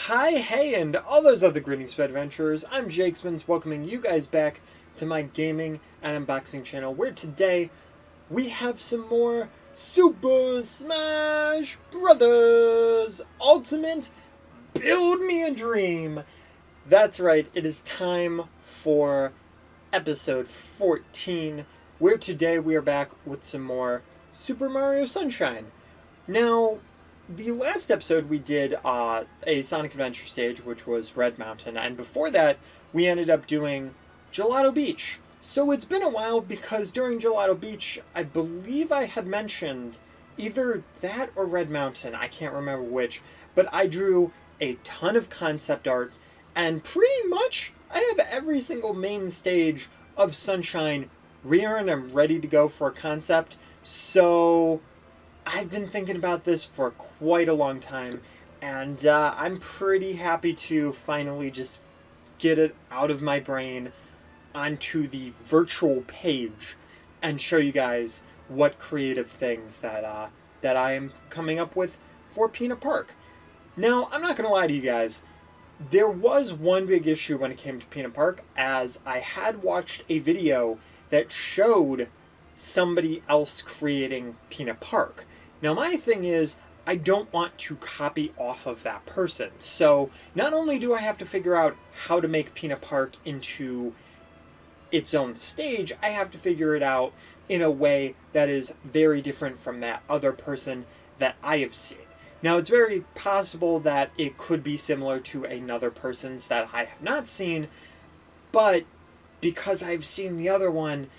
Hi, hey, and all those other greetings, adventurers. I'm Jakesmans, welcoming you guys back to my gaming and unboxing channel, where today we have some more Super Smash Brothers Ultimate Build Me a Dream. That's right, it is time for episode 14, where today we are back with some more Super Mario Sunshine. Now, the last episode we did a Sonic Adventure stage, which was Red Mountain, and before that we ended up doing Gelato Beach. So it's been a while because during Gelato Beach, I believe I had mentioned either that or Red Mountain, I can't remember which, but I drew a ton of concept art, and pretty much I have every single main stage of Sunshine and I'm ready to go for a concept. So I've been thinking about this for quite a long time, and I'm pretty happy to finally just get it out of my brain onto the virtual page and show you guys what creative things that I am coming up with for Pinna Park. Now, I'm not going to lie to you guys, there was one big issue when it came to Pinna Park, as I had watched a video that showed somebody else creating Pinna Park. Now, my thing is, I don't want to copy off of that person. So, not only do I have to figure out how to make Pinna Park into its own stage, I have to figure it out in a way that is very different from that other person that I have seen. Now, it's very possible that it could be similar to another person's that I have not seen, but because I've seen the other one,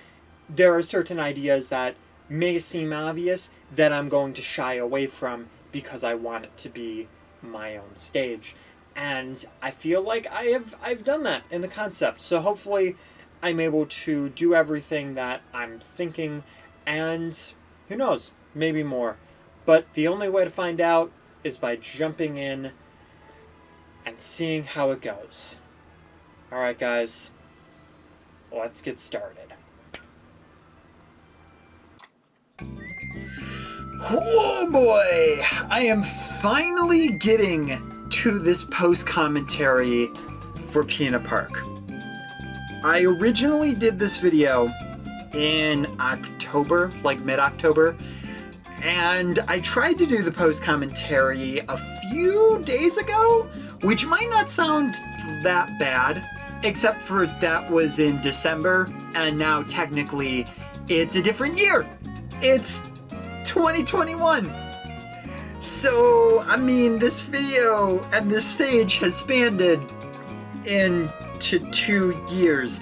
there are certain ideas that may seem obvious that I'm going to shy away from because I want it to be my own stage. And I feel like I've done that in the concept. So hopefully I'm able to do everything that I'm thinking, and who knows, maybe more. But the only way to find out is by jumping in and seeing how it goes. Alright guys, let's get started. Oh boy! I am finally getting to this post-commentary for Pinna Park. I originally did this video in October, like mid-October, and I tried to do the post-commentary a few days ago, which might not sound that bad, except for that was in December, and now technically it's a different year. It's 2021. So, I mean, this video and this stage has spanned into 2 years.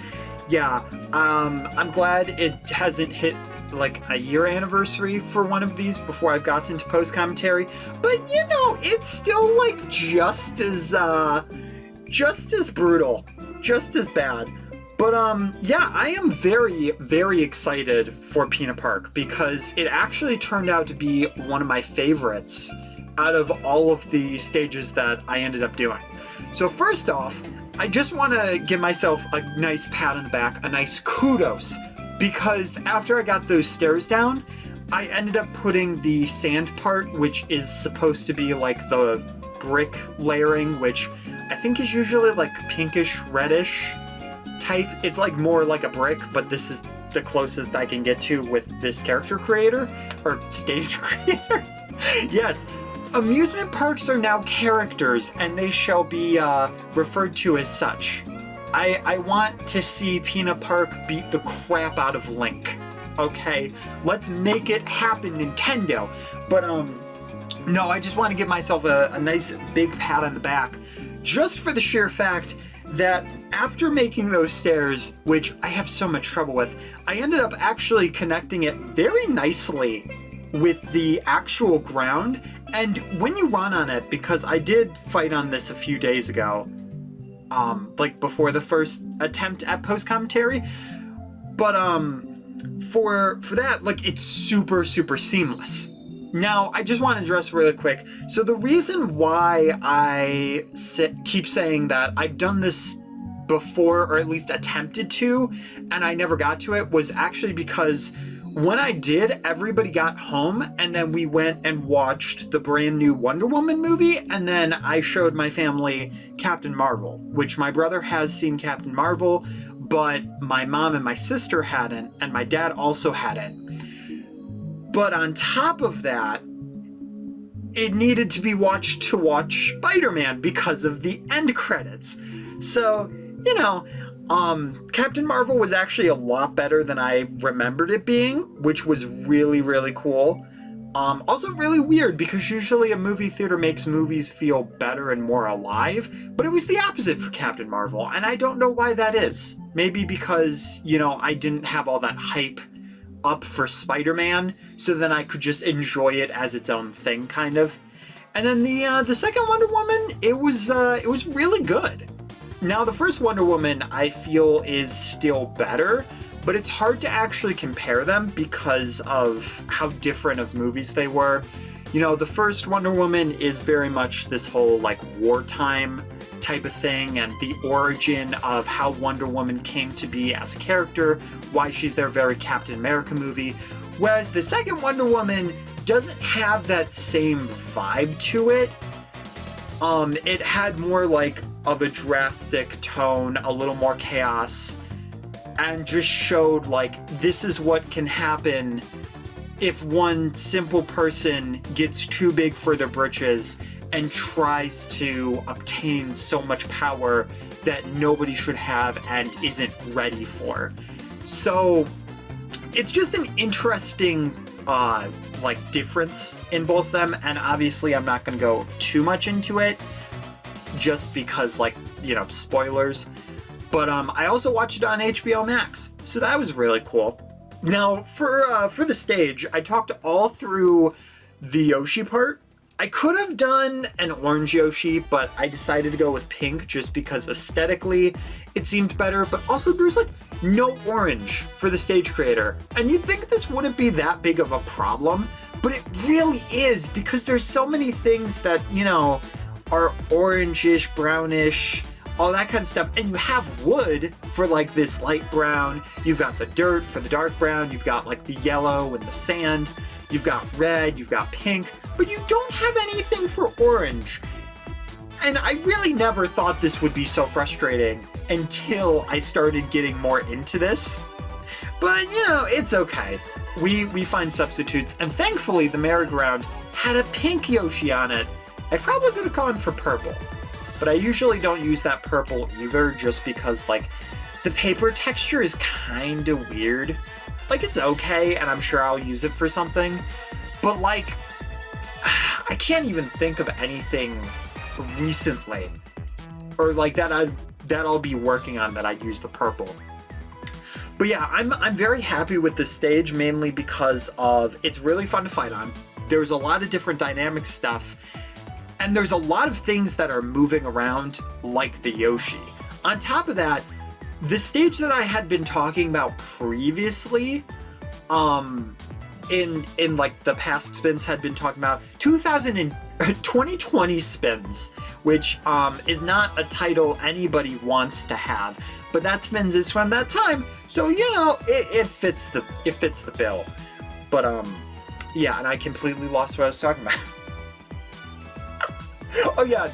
Yeah, I'm glad it hasn't hit like a year anniversary for one of these before I've gotten to post commentary, but you know, it's still like just as brutal, just as bad. But yeah, I am very, very excited for Pinna Park because it actually turned out to be one of my favorites out of all of the stages that I ended up doing. So first off, I just want to give myself a nice pat on the back, a nice kudos, because after I got those stairs down, I ended up putting the sand part, which is supposed to be like the brick layering, which I think is usually like pinkish reddish type. It's like more like a brick, but this is the closest I can get to with this character creator, or stage creator. Yes, amusement parks are now characters, and they shall be referred to as such. I want to see Pinna Park beat the crap out of Link. Okay, let's make it happen, Nintendo. But no, I just want to give myself a nice big pat on the back, just for the sheer fact that after making those stairs, which I have so much trouble with, I ended up actually connecting it very nicely with the actual ground. And when you run on it, because I did fight on this a few days ago, like before the first attempt at post commentary, but for that, like, it's super seamless. Now, I just want to address really quick. So the reason why I keep saying that I've done this before, or at least attempted to, and I never got to it, was actually because when I did, everybody got home, and then we went and watched the brand new Wonder Woman movie, and then I showed my family Captain Marvel, which my brother has seen Captain Marvel, but my mom and my sister hadn't, and my dad also hadn't. But on top of that, it needed to be watched to watch Spider-Man because of the end credits. So, you know, Captain Marvel was actually a lot better than I remembered it being, which was really, really cool. Also really weird, because usually a movie theater makes movies feel better and more alive, but it was the opposite for Captain Marvel, and I don't know why that is. Maybe because, you know, I didn't have all that hype up for Spider-Man, so then I could just enjoy it as its own thing, kind of. And then the second Wonder Woman, it was really good. Now, the first Wonder Woman, I feel, is still better, but it's hard to actually compare them because of how different of movies they were. You know, the first Wonder Woman is very much this whole, like, wartime type of thing, and the origin of how Wonder Woman came to be as a character, why she's their very Captain America movie, whereas the second Wonder Woman doesn't have that same vibe to it. It had more, like, of a drastic tone, a little more chaos, and just showed, like, this is what can happen if one simple person gets too big for their britches and tries to obtain so much power that nobody should have and isn't ready for. So it's just an interesting like difference in both of them, and obviously I'm not going to go too much into it just because, like, you know, spoilers. But I also watched it on HBO Max, so that was really cool. Now, for the stage, I talked all through the Yoshi part. I could have done an orange Yoshi, but I decided to go with pink just because aesthetically it seemed better, but also there's, like, no orange for the stage creator. And you'd think this wouldn't be that big of a problem, but it really is, because there's so many things that, you know, are orangish, brownish, all that kind of stuff. And you have wood for, like, this light brown. You've got the dirt for the dark brown. You've got, like, the yellow and the sand. You've got red. You've got pink. But you don't have anything for orange. And I really never thought this would be so frustrating until I started getting more into this. But, you know, it's okay. We find substitutes. And thankfully, the merry-go-round had a pink Yoshi on it. I probably could have gone for purple. But I usually don't use that purple either, just because, like, the paper texture is kind of weird. Like, it's okay, and I'm sure I'll use it for something. But, like, I can't even think of anything recently, or, like, that I'll be working on that I use the purple. But yeah, I'm very happy with this stage, mainly because of it's really fun to fight on. There's a lot of different dynamic stuff, and there's a lot of things that are moving around, like the Yoshi. On top of that, the stage that I had been talking about previously, in like the past spins, had been talking about 2020 spins, which is not a title anybody wants to have, but that spins is from that time, so, you know, it fits the bill. But yeah, and I completely lost what I was talking about. Oh yeah,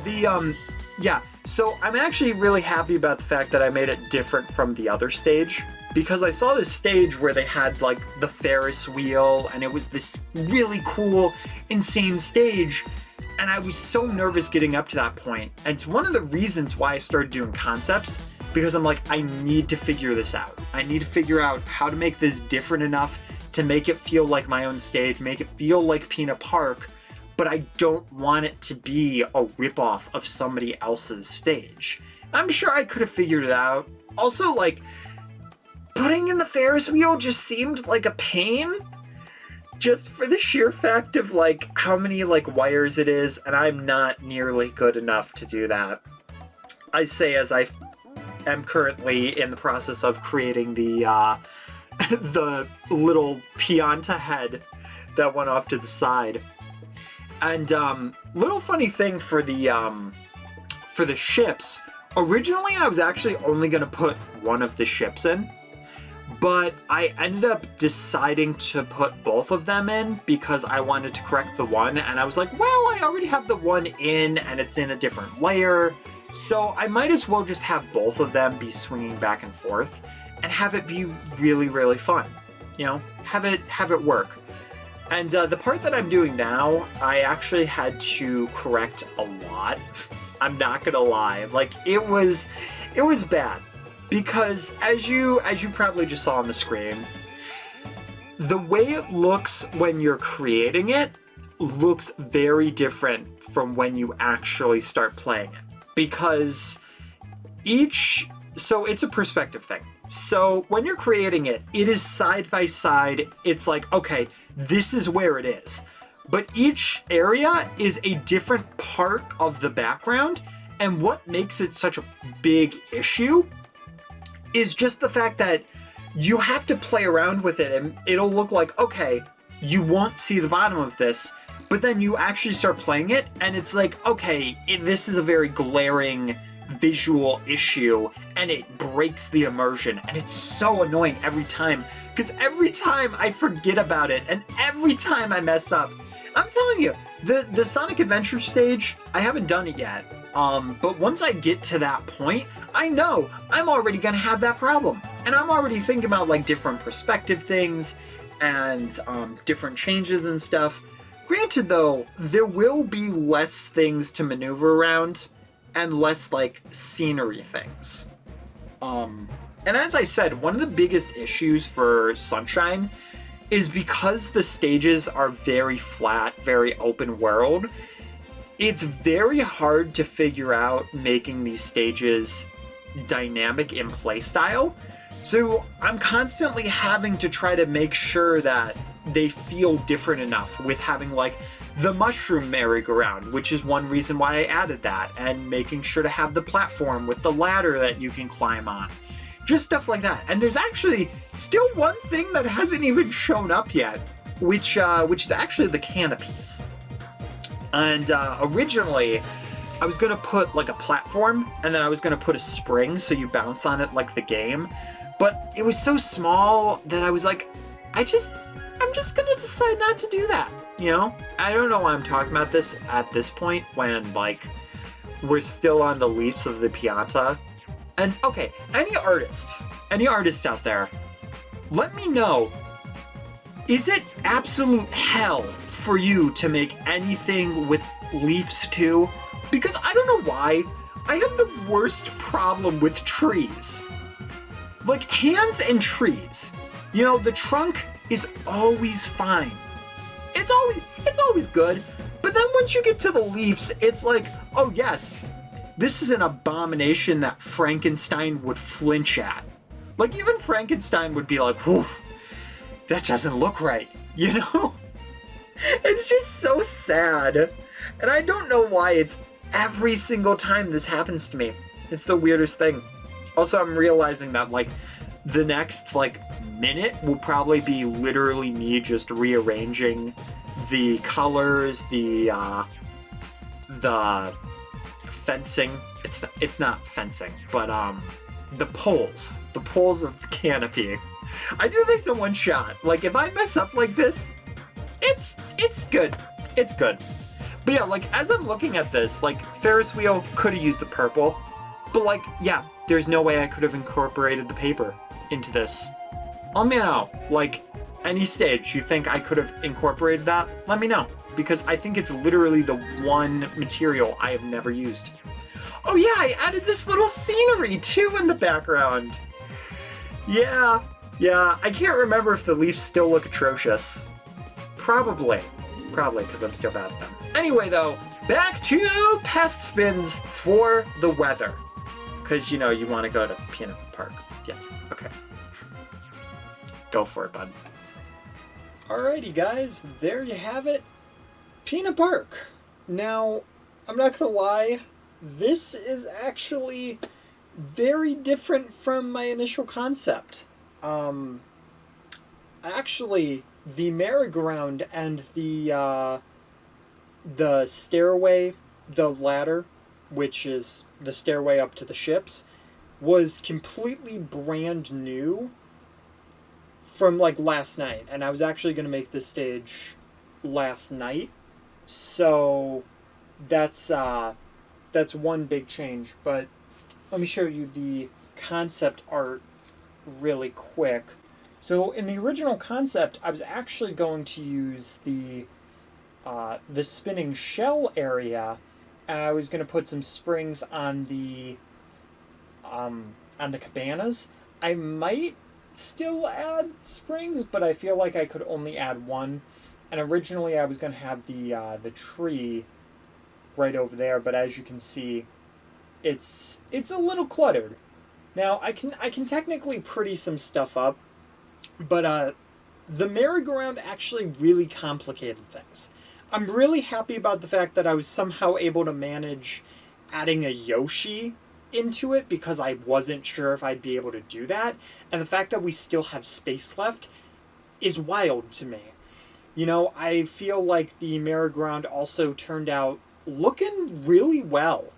yeah, so I'm actually really happy about the fact that I made it different from the other stage, because I saw this stage where they had, like, the Ferris wheel, and it was this really cool, insane stage, and I was so nervous getting up to that point. And it's one of the reasons why I started doing concepts, because I'm like, I need to figure this out. I need to figure out how to make this different enough to make it feel like my own stage, make it feel like Pinna Park, but I don't want it to be a ripoff of somebody else's stage. I'm sure I could have figured it out. Also, like, putting in the Ferris wheel just seemed like a pain, just for the sheer fact of, like, how many, like, wires it is, and I'm not nearly good enough to do that. I say as I am currently in the process of creating the the little Pianta head that went off to the side. And little funny thing for the ships. Originally, I was actually only going to put one of the ships in, but I ended up deciding to put both of them in because I wanted to correct the one, and I was like, well, I already have the one in, and it's in a different layer, so I might as well just have both of them be swinging back and forth, and have it be really, really fun. You know, have it work. And the part that I'm doing now, I actually had to correct a lot. I'm not gonna lie, like it was bad. Because as you probably just saw on the screen, the way it looks when you're creating it looks very different from when you actually start playing it. Because so it's a perspective thing. So when you're creating it, it is side by side. It's like, okay, this is where it is. But each area is a different part of the background. And what makes it such a big issue is just the fact that you have to play around with it and it'll look like, okay, you won't see the bottom of this, but then you actually start playing it and it's like, okay, this is a very glaring visual issue and it breaks the immersion, and it's so annoying every time because every time I forget about it and every time I mess up. I'm telling you, the Sonic Adventure stage, I haven't done it yet, but once I get to that point, I know I'm already gonna have that problem. And I'm already thinking about like different perspective things and different changes and stuff. Granted though, there will be less things to maneuver around and less like scenery things. And as I said, one of the biggest issues for Sunshine is because the stages are very flat, very open world, it's very hard to figure out making these stages dynamic in playstyle. So I'm constantly having to try to make sure that they feel different enough with having like the mushroom merry-go-round, which is one reason why I added that, and making sure to have the platform with the ladder that you can climb on. Just stuff like that. And there's actually still one thing that hasn't even shown up yet, which is actually the canopies. And originally, I was gonna put like a platform, and then I was gonna put a spring so you bounce on it like the game. But it was so small that I was like, I'm just gonna decide not to do that. You know? I don't know why I'm talking about this at this point when like we're still on the leaves of the pianta. And okay, any artists out there, let me know, is it absolute hell for you to make anything with leaves too? Because I don't know why, I have the worst problem with trees. Like hands and trees. You know, the trunk is always fine. It's always good. But then once you get to the leaves, it's like, oh yes, this is an abomination that Frankenstein would flinch at. Like, even Frankenstein would be like, whew, that doesn't look right, you know? It's just so sad. And I don't know why it's every single time this happens to me. It's the weirdest thing. Also, I'm realizing that, like, the next, like, minute will probably be literally me just rearranging the colors, the fencing. It's not fencing, but the poles of the canopy. I do this in one shot. Like if I mess up like this, it's good. It's good. But yeah, like as I'm looking at this, like Ferris wheel could have used the purple, but like yeah, there's no way I could have incorporated the paper into this. Let me know. Like any stage you think I could have incorporated that, let me know. Because I think it's literally the one material I have never used. Oh yeah, I added this little scenery too in the background. Yeah, I can't remember if the leaves still look atrocious. Probably, because I'm still bad at them. Anyway though, back to past spins for the weather. Because you know, you want to go to Pinna Park. Yeah, okay. Go for it, bud. Alrighty guys, there you have it. Pinna Park. Now, I'm not gonna lie, this is actually very different from my initial concept. Actually, the merry-go-round and the stairway, the ladder, which is the stairway up to the ships, was completely brand new. from like last night, and I was actually going to make this stage last night, so that's one big change. But let me show you the concept art really quick. So in the original concept, I was actually going to use the spinning shell area, and I was going to put some springs on the cabanas. I might still add springs, but I feel like I could only add one. And originally I was going to have the tree right over there, but as you can see, it's a little cluttered. Now I can technically pretty some stuff up, but the merry-go-round actually really complicated things. I'm really happy about the fact that I was somehow able to manage adding a Yoshi into it, because I wasn't sure if I'd be able to do that. And the fact that we still have space left is wild to me. You know, I feel like the merry-go-round also turned out looking really well.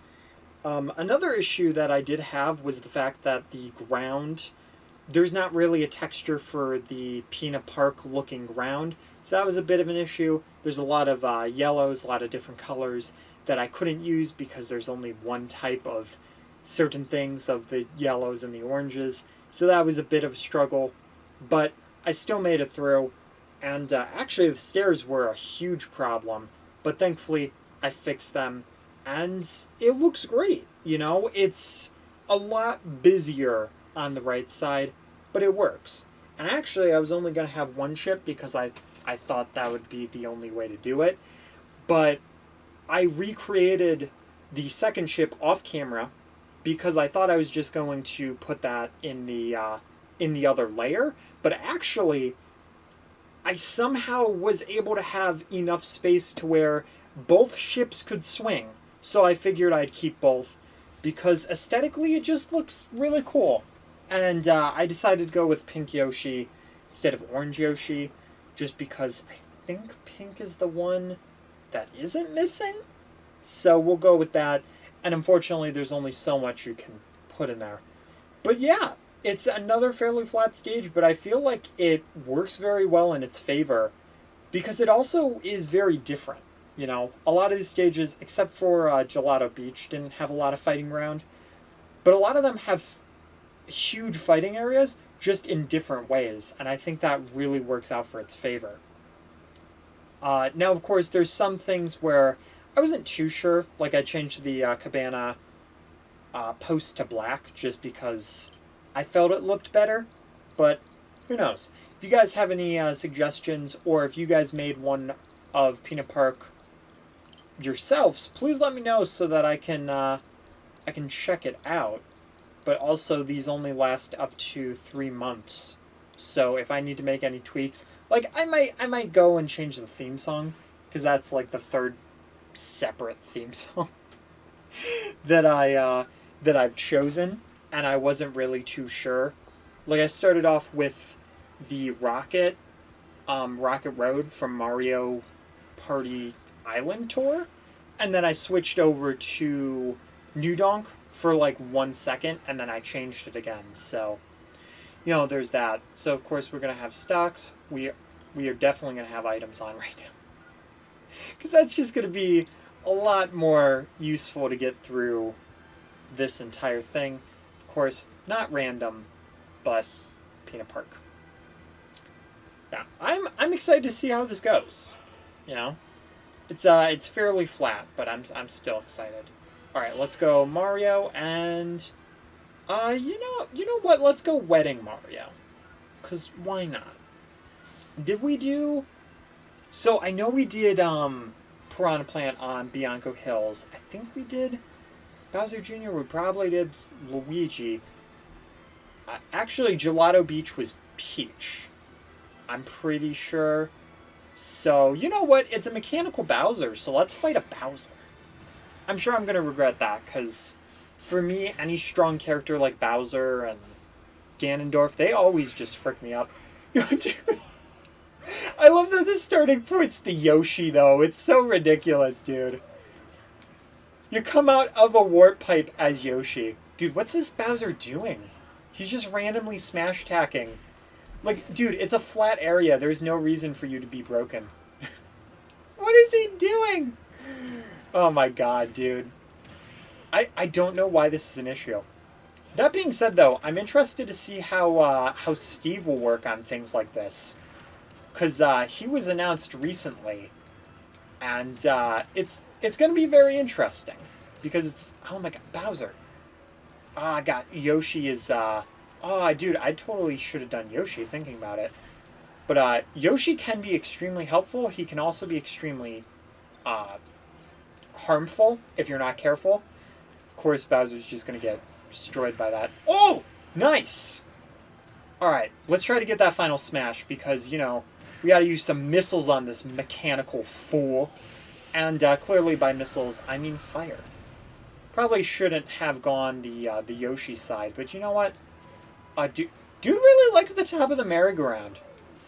Another issue that I did have was the fact that the ground, there's not really a texture for the Pinna Park looking ground, so that was a bit of an issue. There's a lot of yellows, a lot of different colors that I couldn't use because there's only one type of certain things of the yellows and the oranges, so that was a bit of a struggle, but I still made it through. And actually the stairs were a huge problem, but thankfully I fixed them, and it looks great. You know, it's a lot busier on the right side, but it works. And actually I was only going to have one ship because I thought that would be the only way to do it, but I recreated the second ship off camera because I thought I was just going to put that in the other layer, but actually I somehow was able to have enough space to where both ships could swing. So I figured I'd keep both because aesthetically it just looks really cool. And I decided to go with Pink Yoshi instead of Orange Yoshi, just because I think pink is the one that isn't missing. So we'll go with that. And unfortunately, there's only so much you can put in there. But yeah, it's another fairly flat stage, but I feel like it works very well in its favor because it also is very different. You know, a lot of these stages, except for Gelato Beach, didn't have a lot of fighting ground, but a lot of them have huge fighting areas, just in different ways, and I think that really works out for its favor. Now, of course, there's some things where I wasn't too sure, like I changed the cabana post to black just because I felt it looked better, but who knows. If you guys have any suggestions, or if you guys made one of Pinna Park yourselves, please let me know so that I can check it out. But also, these only last up to 3 months, so if I need to make any tweaks, like I might go and change the theme song, because that's like the third separate theme song that I've chosen, and I wasn't really too sure. Like I started off with the Rocket Road from Mario Party Island Tour, and then I switched over to New Donk for like 1 second, and then I changed it again. So, you know, there's that. So of course we're gonna have stocks. We are definitely gonna have items on right now, because that's just gonna be a lot more useful to get through this entire thing. Of course, not random, but Pinna Park. Yeah, I'm excited to see how this goes. You know, it's fairly flat, but I'm still excited. All right, let's go Mario, and you know what? Let's go Wedding Mario, 'cause why not? Did we do? So I know we did Piranha Plant on Bianco Hills. I think we did Bowser Jr. We probably did Luigi. Actually, Gelato Beach was Peach. I'm pretty sure. So, you know what? It's a mechanical Bowser, so let's fight a Bowser. I'm sure I'm going to regret that, because for me, any strong character like Bowser and Ganondorf, they always just frick me up. Dude, I love that the starting point's the Yoshi, though. It's so ridiculous, dude. You come out of a warp pipe as Yoshi. Dude, what's this Bowser doing? He's just randomly smash-tacking Like, dude, it's a flat area. There's no reason for you to be broken. What is he doing? Oh my god, dude. I don't know why this is an issue. That being said, though, I'm interested to see how Steve will work on things like this. Because he was announced recently. And it's going to be very interesting. Because it's... Oh my god, Bowser. Ah, God, Yoshi is... Oh, dude, I totally should have done Yoshi thinking about it. But Yoshi can be extremely helpful. He can also be extremely harmful if you're not careful. Of course, Bowser's just going to get destroyed by that. Oh! Nice! Alright, let's try to get that final smash because, you know, we got to use some missiles on this mechanical fool. And clearly by missiles, I mean fire. Probably shouldn't have gone the Yoshi side, but you know what? Dude really likes the top of the merry-go-round.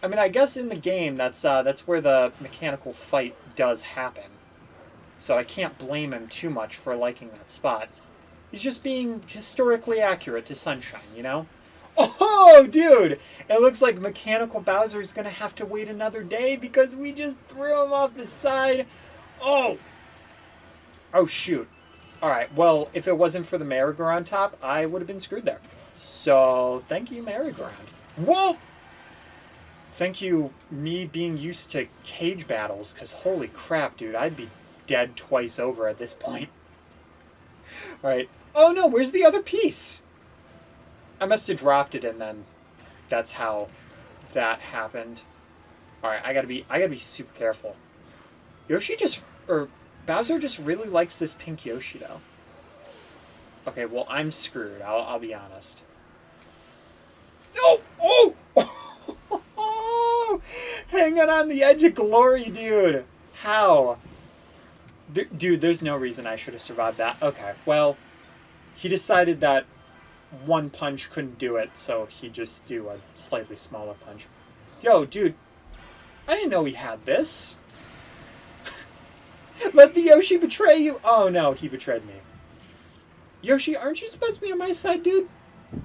I mean, I guess in the game, that's where the mechanical fight does happen. So I can't blame him too much for liking that spot. He's just being historically accurate to Sunshine, you know? Oh, dude! It looks like Mechanical Bowser's gonna have to wait another day because we just threw him off the side. Oh! Oh, shoot. Alright, well, if it wasn't for the merry-go-round top, I would have been screwed there. So, thank you, merry-go-round. Whoa! Thank you, me being used to cage battles, because holy crap, dude, I'd be dead twice over at this point. Alright. Oh no, where's the other piece? I must have dropped it and then that's how that happened. Alright, I gotta be super careful. Bowser just really likes this pink Yoshi though. Okay, well I'm screwed, I'll be honest. No! Oh! Hanging on the edge of glory, dude. How? Dude, there's no reason I should have survived that. Okay, well, he decided that one punch couldn't do it, so he'd just do a slightly smaller punch. Yo, dude, I didn't know he had this. Let the Yoshi betray you. Oh, no, he betrayed me. Yoshi, aren't you supposed to be on my side, dude? I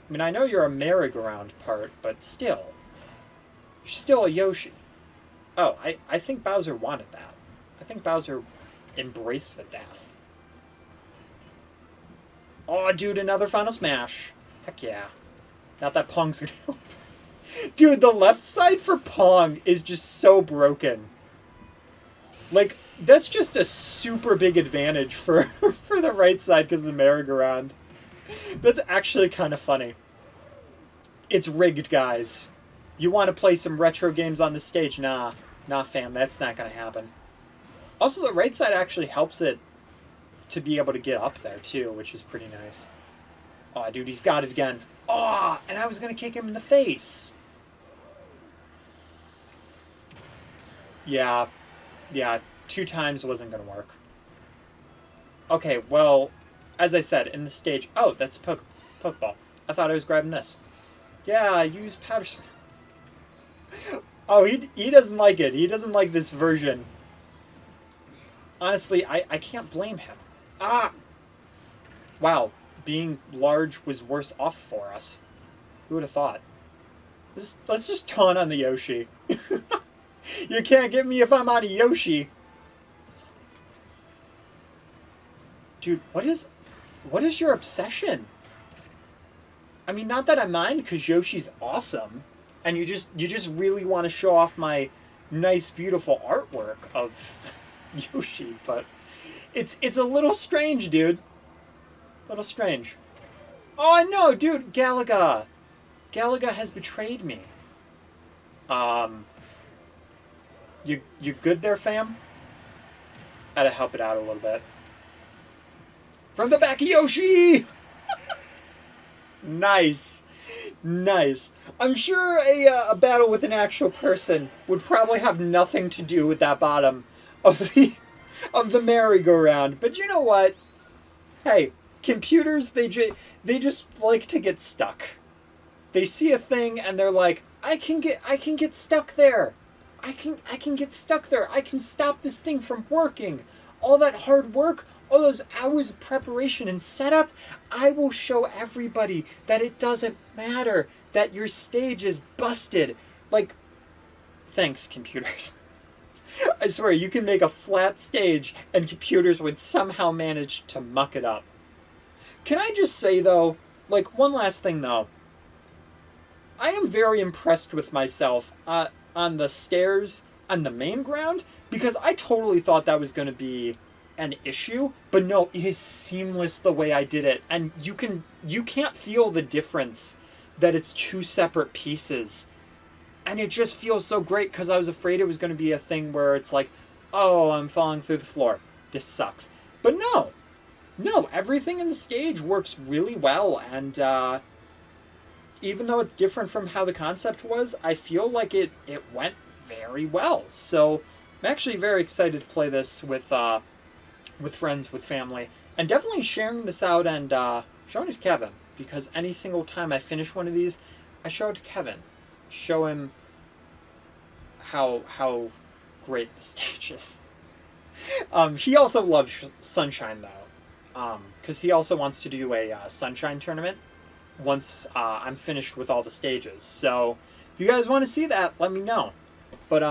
mean, I know you're a merry-go-round part, but still. You're still a Yoshi. Oh, I think Bowser wanted that. I think Bowser embraced the death. Oh, dude, another final smash. Heck yeah. Not that Pong's gonna help. Dude, the left side for Pong is just so broken. Like, that's just a super big advantage for, for the right side because of the merry-go-round. That's actually kind of funny. It's rigged, guys. You want to play some retro games on the stage? Nah, fam, that's not going to happen. Also, the right side actually helps it to be able to get up there, too, which is pretty nice. Aw, dude, he's got it again. Aw, and I was going to kick him in the face. Yeah, 2 times wasn't going to work. Okay, well, as I said, in the stage... Oh, that's a Pokeball. I thought I was grabbing this. Yeah, use powder... Oh, he doesn't like it. He doesn't like this version. Honestly, I can't blame him. Ah! Wow, being large was worse off for us. Who would have thought? Let's just taunt on the Yoshi. You can't get me if I'm on a Yoshi. Dude, what is your obsession? I mean, not that I mind, because Yoshi's awesome. And you just really want to show off my nice, beautiful artwork of Yoshi, but it's a little strange, dude. A little strange. Oh no, dude, Galaga. Galaga has betrayed me. You good there, fam? Gotta help it out a little bit. From the back of Yoshi! Nice. Nice. I'm sure a battle with an actual person would probably have nothing to do with that bottom of the merry-go-round. But you know what? Hey, computers, they just like to get stuck. They see a thing and they're like, I can get stuck there. I can get stuck there. I can stop this thing from working. All that hard work, all those hours of preparation and setup, I will show everybody that it doesn't matter, that your stage is busted. Like, thanks, computers. I swear, you can make a flat stage and computers would somehow manage to muck it up. Can I just say, though, like, one last thing, though. I am very impressed with myself on the stairs on the main ground, because I totally thought that was going to be an issue, but no, it is seamless the way I did it, and you can't feel the difference that it's two separate pieces, and it just feels so great, because I was afraid it was going to be a thing where it's like, oh, I'm falling through the floor, this sucks. But no, everything in the stage works really well, and even though it's different from how the concept was, I feel like it went very well. So I'm actually very excited to play this with friends, with family, and definitely sharing this out and showing it to Kevin, because any single time I finish one of these, I show it to Kevin, show him how great the stage is. He also loves Sunshine, though, because he also wants to do a Sunshine tournament once I'm finished with all the stages. So if you guys want to see that, let me know. But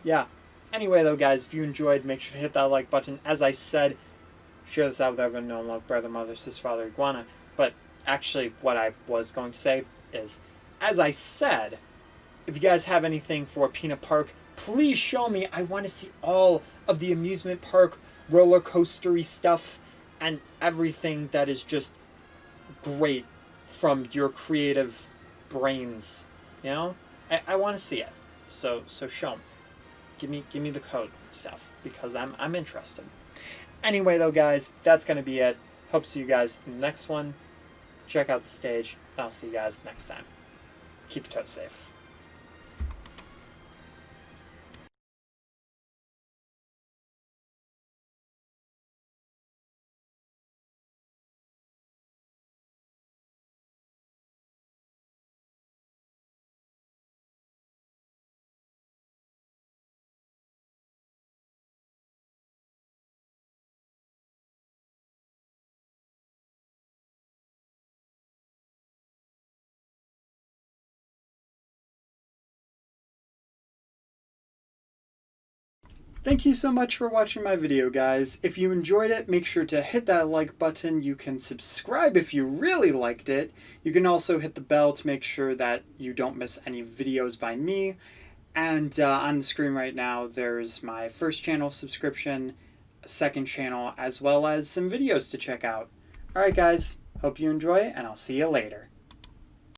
yeah. Anyway, though, guys, if you enjoyed, make sure to hit that like button. As I said, share this out with everyone, no love, brother, mother, sister, father, iguana. But actually, what I was going to say is, as I said, if you guys have anything for Pinna Park, please show me. I want to see all of the amusement park, roller coastery stuff, and everything that is just great from your creative brains. You know, I want to see it. So show me. Give me the codes and stuff, because I'm interested. Anyway, though, guys, that's gonna be it. Hope to see you guys in the next one. Check out the stage. I'll see you guys next time. Keep your toes safe. Thank you so much for watching my video, guys. If you enjoyed it, make sure to hit that like button. You can subscribe if you really liked it. You can also hit the bell to make sure that you don't miss any videos by me. And on the screen right now, there's my first channel subscription, second channel, as well as some videos to check out. Alright, guys. Hope you enjoy, and I'll see you later.